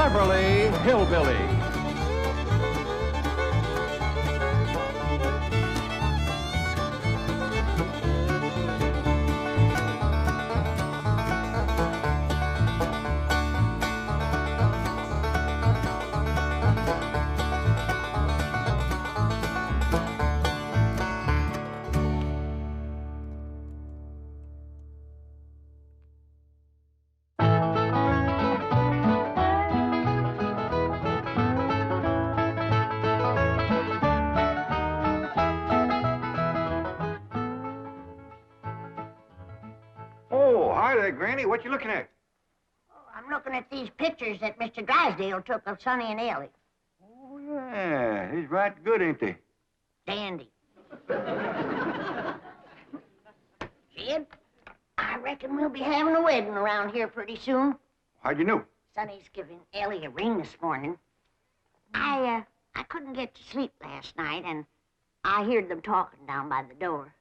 Beverly Hillbillies. Granny, what you looking at? Oh, I'm looking at these pictures that Mr. Drysdale took of Sonny and Elly. Oh, yeah. He's right good, ain't they? Dandy. Sid, I reckon we'll be having a wedding around here pretty soon. How'd you know? Sonny's giving Elly a ring this morning. I couldn't get to sleep last night, and I heard them talking down by the door.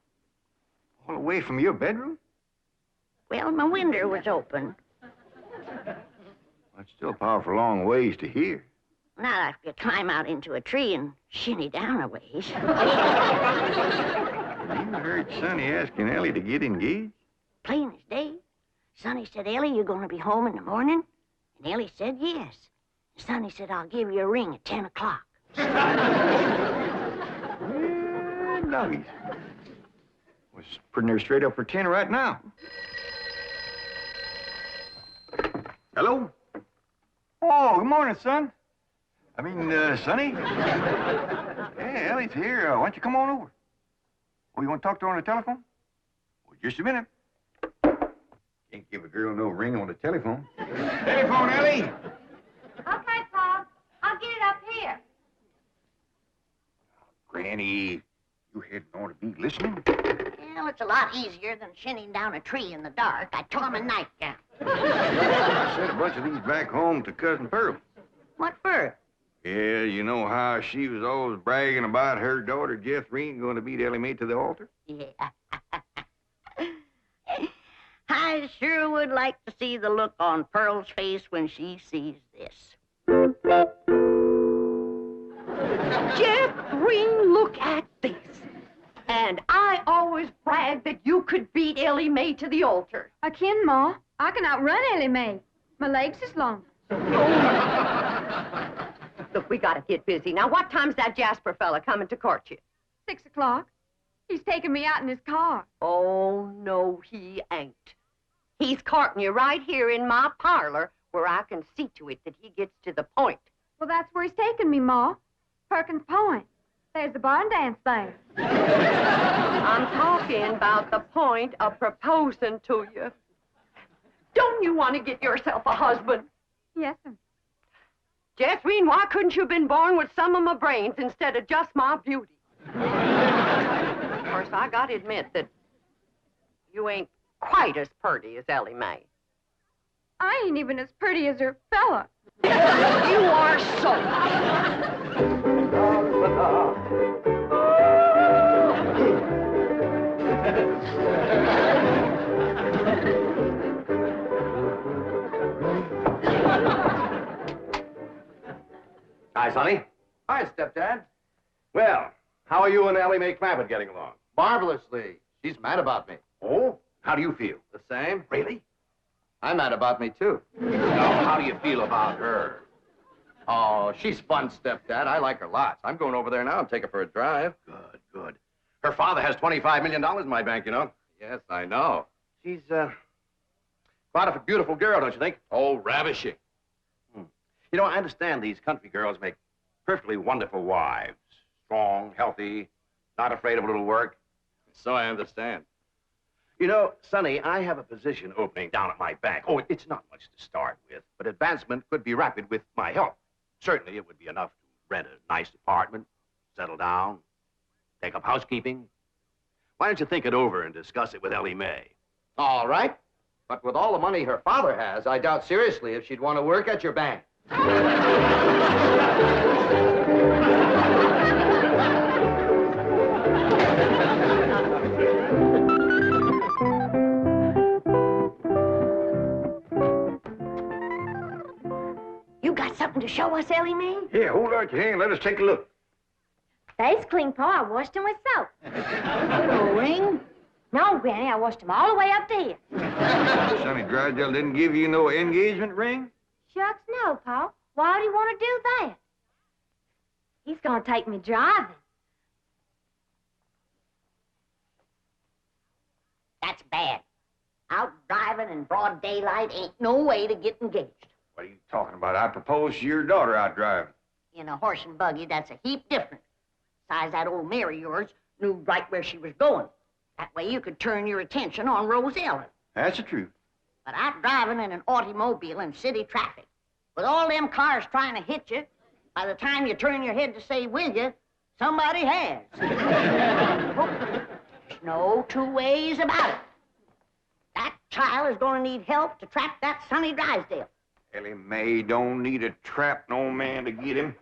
All the way from your bedroom? Well, my window was open. That's still a powerful long ways to hear. Not if you climb out into a tree and shinny down a ways. You heard Sonny asking Elly to get engaged? Plain as day. Sonny said, Elly, you going to be home in the morning? And Elly said, yes. And Sonny said, I'll give you a ring at 10 o'clock. Yeah, doggies. Was pretty near straight up for 10 right now. Hello? Oh, good morning, son. I mean, Sonny? Hey, Elly's here. Why don't you come on over? Oh, you want to talk to her on the telephone? Well, just a minute. Can't give a girl no ring on the telephone. Telephone, Elly! Okay, Pop. I'll get it up here. Granny, you hadn't ought to be listening. Well, it's a lot easier than shinning down a tree in the dark. I told him a nightgown. I sent a bunch of these back home to Cousin Pearl. What for? Yeah, you know how she was always bragging about her daughter, Jethrine, going to beat Elly May to the altar? Yeah. I sure would like to see the look on Pearl's face when she sees this. Jethrine, look at this. And I always bragged that you could beat Elly May to the altar. I can, Ma. I can outrun Elly May. My legs is long. Look, we gotta get busy. Now, what time's that Jasper fella coming to court you? 6 o'clock. He's taking me out in his car. Oh, no, he ain't. He's courting you right here in my parlor where I can see to it that he gets to the point. Well, that's where he's taking me, Ma. Perkins Point. There's the barn dance there. I'm talking about the point of proposing to you. Don't you want to get yourself a husband? Yes, sir. Jethrine, why couldn't you have been born with some of my brains instead of just my beauty? Of course, I gotta admit that you ain't quite as pretty as Elly May. I ain't even as pretty as her fella. You are so. Hi, Sonny. Hi, Stepdad. Well, how are you and Elly May Clampett getting along? Marvelously. She's mad about me. Oh? How do you feel? The same? Really? I'm mad about me, too. Now, how do you feel about her? Oh, she's fun, Stepdad. I like her lots. I'm going over there now and take her for a drive. Good, good. Her father has $25 million in my bank, you know. Yes, I know. She's, quite a beautiful girl, don't you think? Oh, ravishing. You know, I understand these country girls make perfectly wonderful wives. Strong, healthy, not afraid of a little work. So I understand. You know, Sonny, I have a position opening down at my bank. Oh, it's not much to start with, but advancement could be rapid with my help. Certainly, it would be enough to rent a nice apartment, settle down, take up housekeeping. Why don't you think it over and discuss it with Elly May? All right. But with all the money her father has, I doubt seriously if she'd want to work at your bank. to show us, Elly May? Here, hold out your hand. Let us take a look. They's clean, Pa. I washed them with soap. No ring? No, Granny, I washed them all the way up to here. Sonny Drysdale didn't give you no engagement ring? Shucks, no, Pa. Why would he want to do that? He's gonna take me driving. That's bad. Out driving in broad daylight ain't no way to get engaged. What are you talking about? I proposed to your daughter out driving. In a horse and buggy, that's a heap different. Besides, that old mare of yours knew right where she was going. That way you could turn your attention on Rose Ellen. That's the truth. But out driving in an automobile in city traffic, with all them cars trying to hit you, by the time you turn your head to say, will you, somebody has. There's no two ways about it. That child is going to need help to trap that Sonny Drysdale. Elly May don't need to trap no man to get him.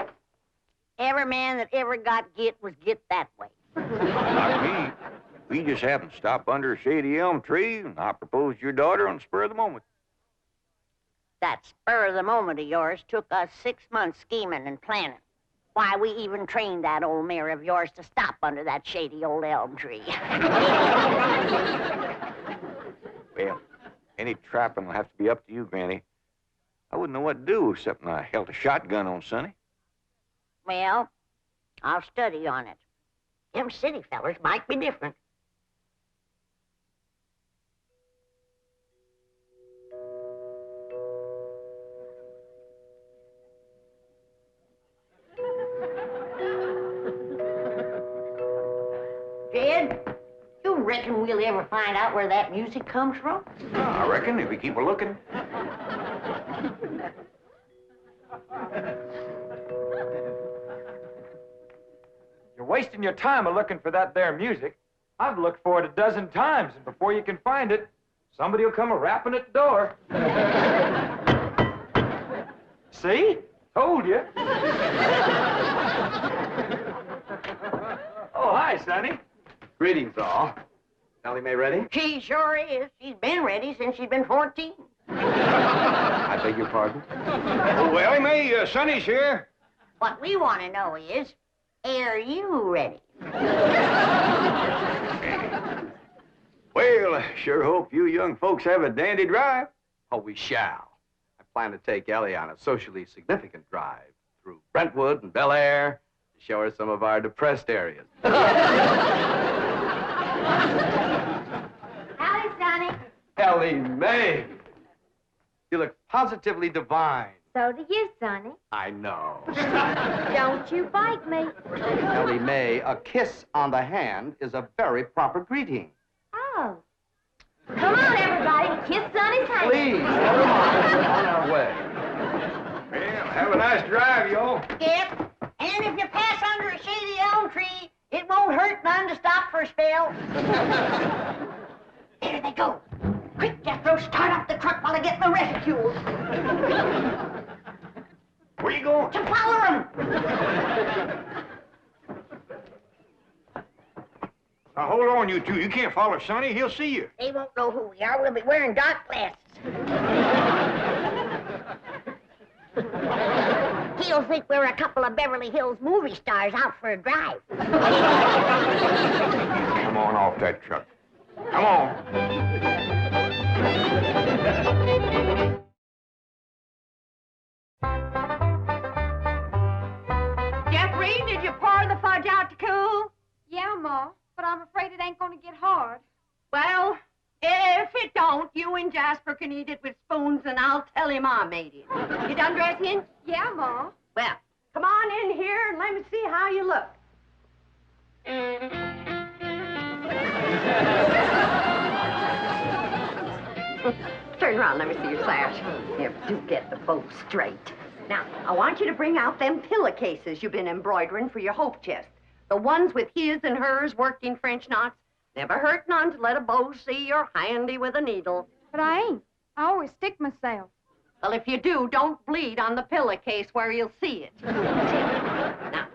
Every man that ever got get was get that way. Not me. We just happened to stop under a shady elm tree, and I proposed to your daughter on the spur of the moment. That spur of the moment of yours took us 6 months scheming and planning. Why, we even trained that old mare of yours to stop under that shady old elm tree. Well, any trapping will have to be up to you, Granny. I wouldn't know what to do except I held a shotgun on Sonny. Well, I'll study on it. Them city fellers might be different. Jed, you reckon we'll ever find out where that music comes from? I reckon if we keep a looking. You're wasting your time a-looking for that there music. I've looked for it a dozen times, and before you can find it, somebody will come a-rapping at the door. See? Told you. Oh, hi, Sonny. Greetings, all. Elly May ready? She sure is. She's been ready since she's been 14. I beg your pardon? Oh, Elly May, Sonny's here. What we want to know is, are you ready? Well, I sure hope you young folks have a dandy drive. Oh, we shall. I plan to take Elly on a socially significant drive through Brentwood and Bel Air to show her some of our depressed areas. Howdy, Sonny. Elly May! You look positively divine. So do you, Sonny. I know. Don't you bite me. Elly May, a kiss on the hand is a very proper greeting. Oh. Come on, everybody. Kiss Sonny's hand. Please, never mind. We're on our way. Well, have a nice drive, y'all. Yep. And if you pass under a shady elm tree, it won't hurt none to stop for a spell. There they go. Quick, Jethro, start up the truck while I get my reticule. Where you going? To follow them. Now, hold on, you two. You can't follow Sonny. He'll see you. They won't know who we are. We'll be wearing dark glasses. He'll think we're a couple of Beverly Hills movie stars out for a drive. Come on off that truck. Come on. Jethrine, did you pour the fudge out to cool? Yeah, Ma, but I'm afraid it ain't gonna get hard. Well, if it don't, you and Jasper can eat it with spoons, and I'll tell him I made it. You done dressing? Yeah, Ma. Well, come on in here and let me see how you look. Turn around, let me see your sash. Never do get the bow straight. Now, I want you to bring out them pillowcases you've been embroidering for your hope chest. The ones with his and hers worked in French knots. Never hurt none to let a beau see you're handy with a needle. But I ain't. I always stick myself. Well, if you do, don't bleed on the pillowcase where you'll see it. Now,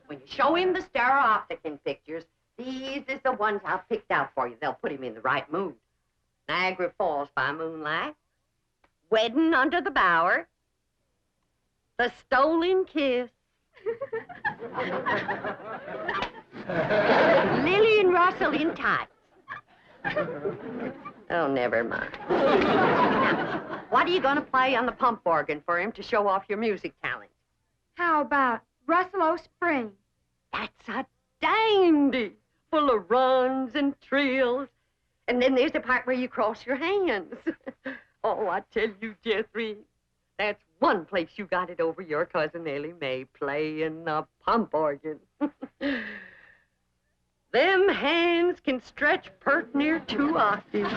when you show him the stereopticon pictures, these is the ones I've picked out for you. They'll put him in the right mood. Niagara Falls by moonlight, Wedding under the Bower, The stolen kiss. Lily and Russell in tights. Oh, never mind. Now, what are you going to play on the pump organ for him to show off your music talent? How about Russell O'Spring? That's a dandy, full of runs and trills. And then there's the part where you cross your hands. Oh, I tell you, Jethrine, that's one place you got it over your cousin Elly May playing the pump organ. Them hands can stretch pert near 2 octaves.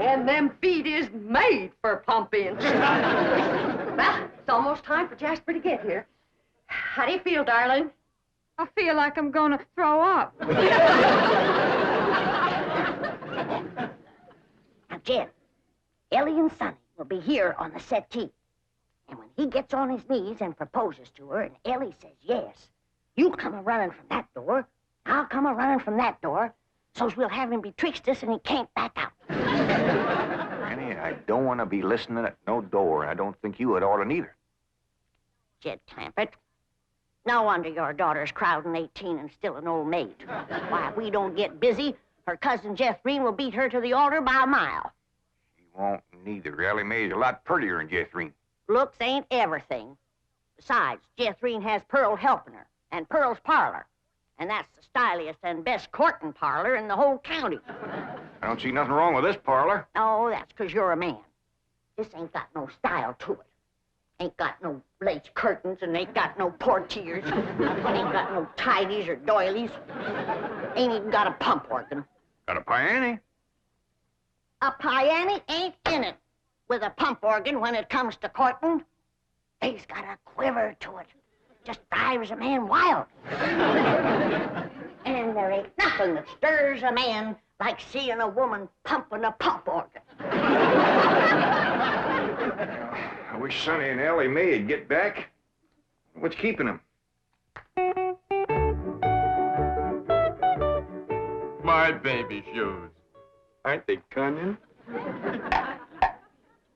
And them feet is made for pumping. Well, it's almost time for Jasper to get here. How do you feel, darling? I feel like I'm gonna throw up. Now, Jen, Elly and Sonny will be here on the settee. And when he gets on his knees and proposes to her, and Elly says yes, you come a-running from that door, I'll come a-running from that door, so's we'll have him betwixt us and he can't back out. Annie, I don't want to be listening at no door, and I don't think you would ought to neither. Jed Clampett, no wonder your daughter's crowding 18 and still an old maid. Why, if we don't get busy, her cousin Jethrine will beat her to the altar by a mile. She won't neither. Elly May's a lot prettier than Jethrine. Looks ain't everything. Besides, Jethrine has Pearl helping her, and Pearl's parlor. And that's the styliest and best courting parlor in the whole county. I don't see nothing wrong with this parlor. Oh, that's 'cause you're a man. This ain't got no style to it. Ain't got no lace curtains and ain't got no portiers. Ain't got no tidies or doilies. Ain't even got a pump organ. Got a piano? A piano ain't in it with a pump organ when it comes to courting. They's got a quiver to it. Just drives a man wild. And there ain't nothing that stirs a man like seeing a woman pumping a pump organ. I wish Sonny and Elly May'd get back. What's keeping them? My baby shoes. Aren't they cunning?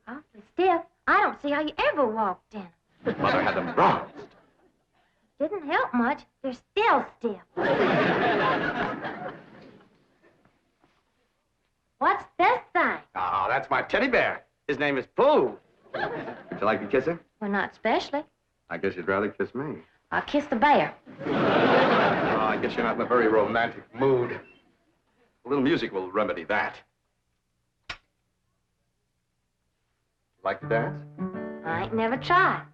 Awfully stiff. I don't see how you ever walked in. Mother had them bronzed. Didn't help much. They're still stiff. What's this thing? Oh, that's my teddy bear. His name is Pooh. Would you like to kiss him? Well, not especially. I guess you'd rather kiss me. I'll kiss the bear. Oh, I guess you're not in a very romantic mood. A little music will remedy that. Like to dance? I ain't never tried.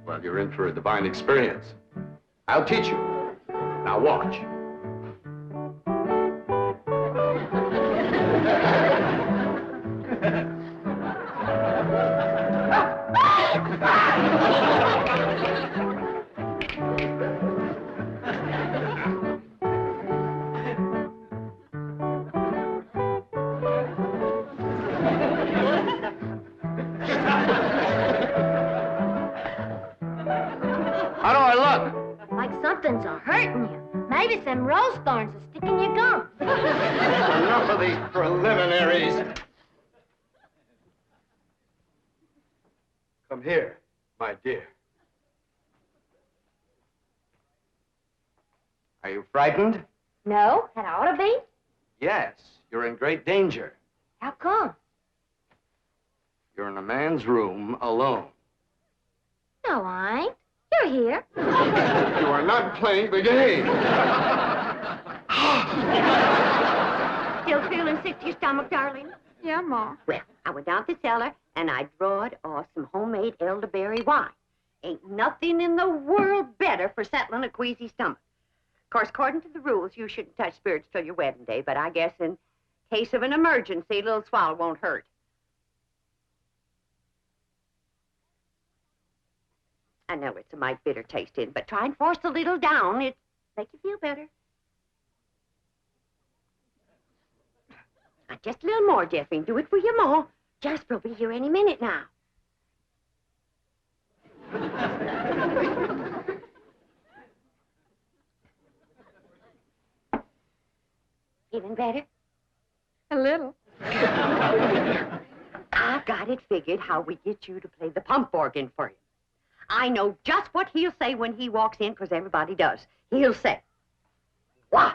Well, you're in for a divine experience. I'll teach you. Now watch. How do I look? Like something's a-hurting you. Maybe some rose thorns are sticking your gum. Enough of these preliminaries. Come here, my dear. Are you frightened? No, that ought to be. Yes, you're in great danger. How come? You're in a man's room alone. No, I ain't. You're here. You are not playing the game. Still feeling sick to your stomach, darling? Yeah, Ma. Well, I went down to the cellar and I drawed off some homemade elderberry wine. Ain't nothing in the world better for settling a queasy stomach. Of course, according to the rules, you shouldn't touch spirits till your wedding day, but I guess in case of an emergency, a little swallow won't hurt. I know it's a mite bitter tasting, but try and force a little down. It'll make you feel better. Now, just a little more, Jethrine. Do it for your ma. Jasper will be here any minute now. Feeling better? A little. I I've got it figured how we get you to play the pump organ for him. I know just what he'll say when he walks in, because everybody does. He'll say, "Why,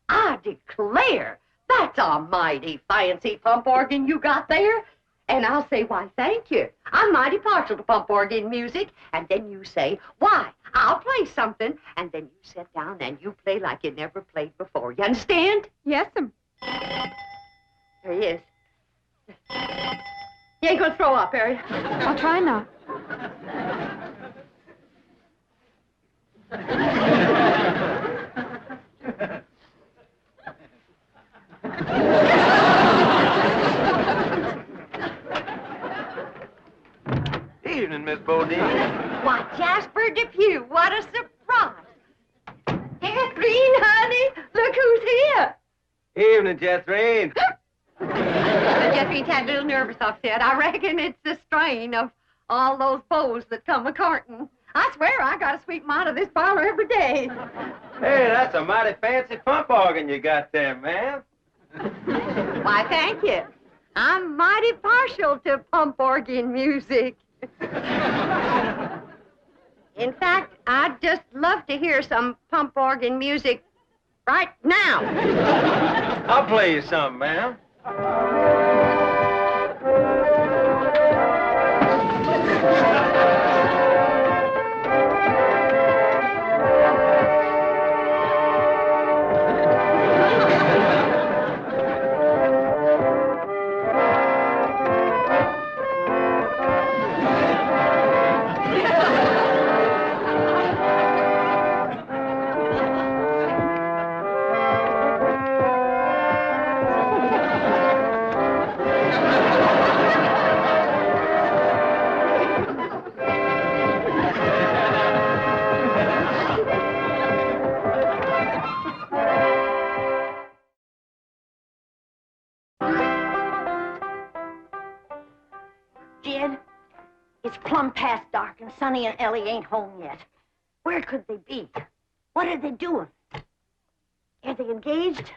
I declare, that's a mighty fancy pump organ you got there." And I'll say, "Why, thank you. I'm mighty partial to pump organ music." And then you say, "Why, I'll play something." And then you sit down and you play like you never played before. You understand? Yes'm. There he is. You ain't gonna throw up, are you? I'll try not. Evening, Miss Bodine. Why, Jasper Depew, what a surprise. Jethrine, honey, look who's here. Evening, Jethrine. Jethrine's had a little nervous upset. I reckon it's the strain of all those beaux that come a-courting. I swear I gotta sweep 'em out of this parlor every day. Hey, that's a mighty fancy pump organ you got there, ma'am. Why, thank you. I'm mighty partial to pump organ music. In fact, I'd just love to hear some pump organ music right now. I'll play you some, ma'am. Jed, it's plumb past dark and Sonny and Elly ain't home yet. Where could they be? What are they doing? Are they engaged?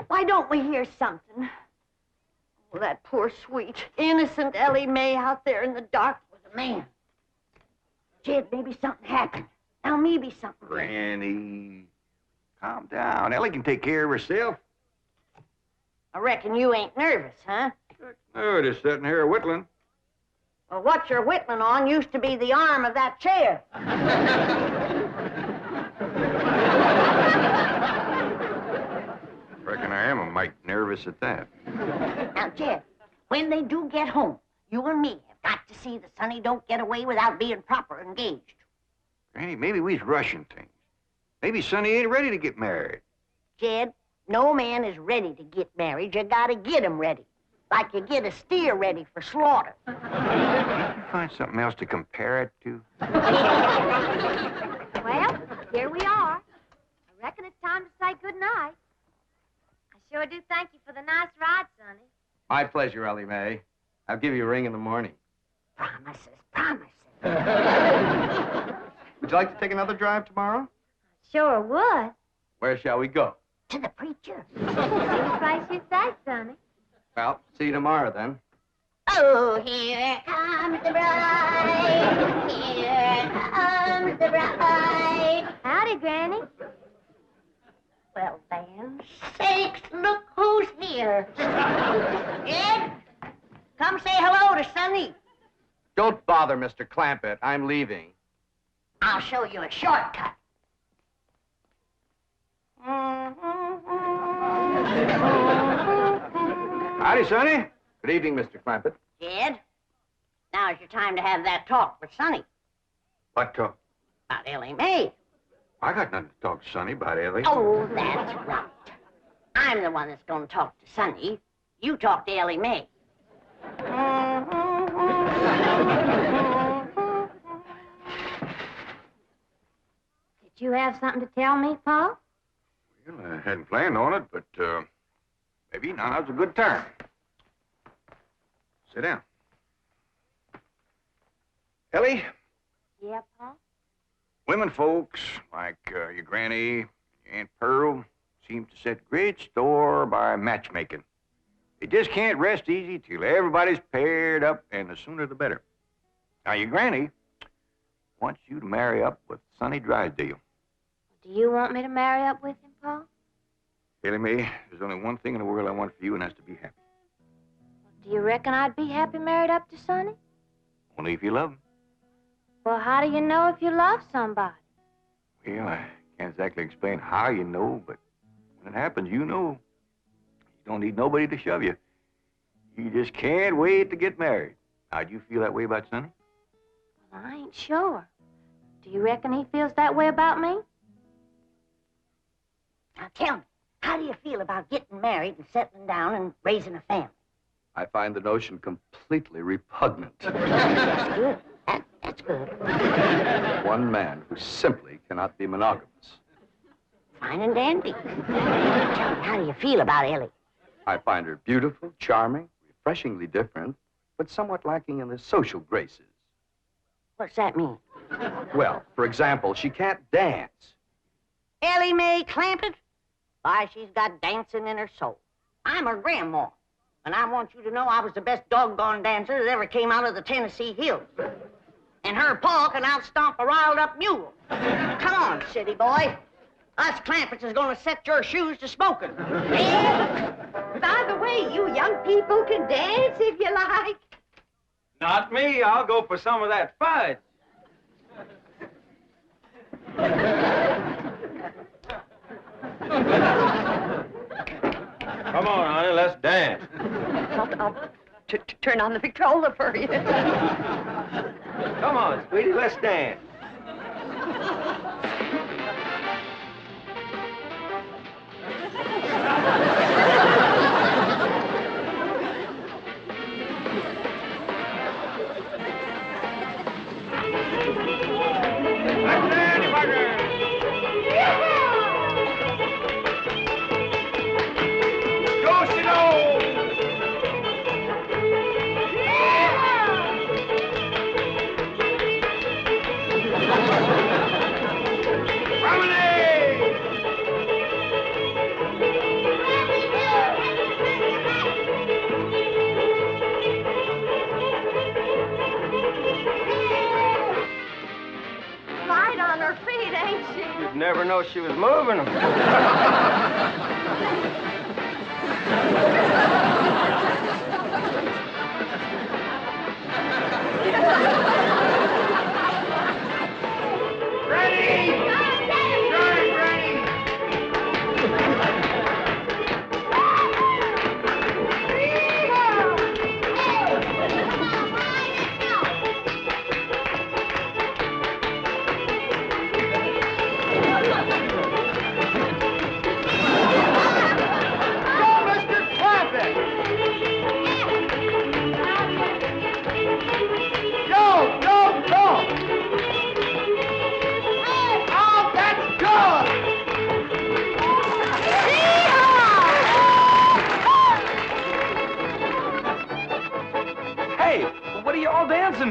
Why don't we hear something? Oh, that poor, sweet, innocent Elly May out there in the dark with a man. Jed, maybe something happened. Now maybe something. Granny, calm down. Elly can take care of herself. I reckon you ain't nervous, huh? No, just sitting here whittling. Well, what you're whittling on used to be the arm of that chair. Reckon I am a mite nervous at that. Now, Jed, when they do get home, you and me have got to see that Sonny don't get away without being proper engaged. Granny, maybe we's rushing things. Maybe Sonny ain't ready to get married. Jed, no man is ready to get married. You gotta get him ready. Like you get a steer ready for slaughter. Can't you find something else to compare it to? Well, here we are. I reckon it's time to say goodnight. I sure do thank you for the nice ride, Sonny. My pleasure, Elly May. I'll give you a ring in the morning. Promises, promises. Would you like to take another drive tomorrow? Sure would. Where shall we go? To the preacher. Any place you say, Sonny. Well, see you tomorrow, then. Oh, here comes the bride. Here comes the bride. Howdy, Granny. Well, then, sakes, look who's here. Ed, come say hello to Sonny. Don't bother, Mr. Clampett. I'm leaving. I'll show you a shortcut. Howdy, Sonny. Good evening, Mr. Clampett. Jed, now's your time to have that talk with Sonny What talk? about Elly May. I got nothing to talk to Sonny about, Elly. Oh, that's right. I'm the one that's going to talk to Sonny. You talk to Elly May. Did you have something to tell me, Pa? Well, I hadn't planned on it, but maybe now's a good time. Sit down. Elly, Yeah, Pa? women folks like your granny, your Aunt Pearl, seem to set great store by matchmaking. They just can't rest easy till everybody's paired up, and the sooner the better. Now, your granny wants you to marry up with Sonny Drysdale. Do you want me to marry up with him, Pa? Elly May, there's only one thing in the world I want for you, and that's to be happy. Do you reckon I'd be happy married up to Sonny? Only if you love him. Well, how do you know if you love somebody? Well, I can't exactly explain how you know, but when it happens, you know. You don't need nobody to shove you. You just can't wait to get married. Now, do you feel that way about Sonny? Well, I ain't sure. Do you reckon he feels that way about me? Now tell me, how do you feel about getting married and settling down and raising a family? I find the notion completely repugnant. That's good. That's good. One man who simply cannot be monogamous. Fine and dandy. Tell me, how do you feel about Elly? I find her beautiful, charming, refreshingly different, but somewhat lacking in the social graces. What's that mean? Well, for example, she can't dance. Elly May Clampett? Why, she's got dancing in her soul. I'm her grandma, and I want you to know I was the best doggone dancer that ever came out of the Tennessee hills. And her pa can outstomp a riled-up mule. Come on, city boy. Us Clampetts is gonna set your shoes to smoking. By the way, you young people can dance if you like. Not me. I'll go for some of that fudge. Come on, honey, let's dance. I'll turn on the Victrola for you. Come on, sweetie, let's dance. Light on her feet, ain't she? You'd never know she was moving them.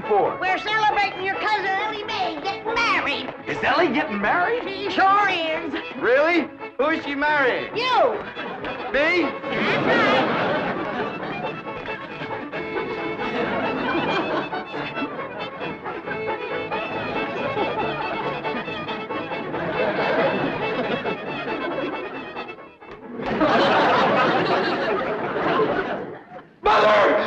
For? We're celebrating your cousin Elly May getting married. Is Elly getting married? She sure is. Really? Who is she marrying? You. Me? That's right.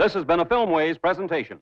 This has been a Filmways presentation.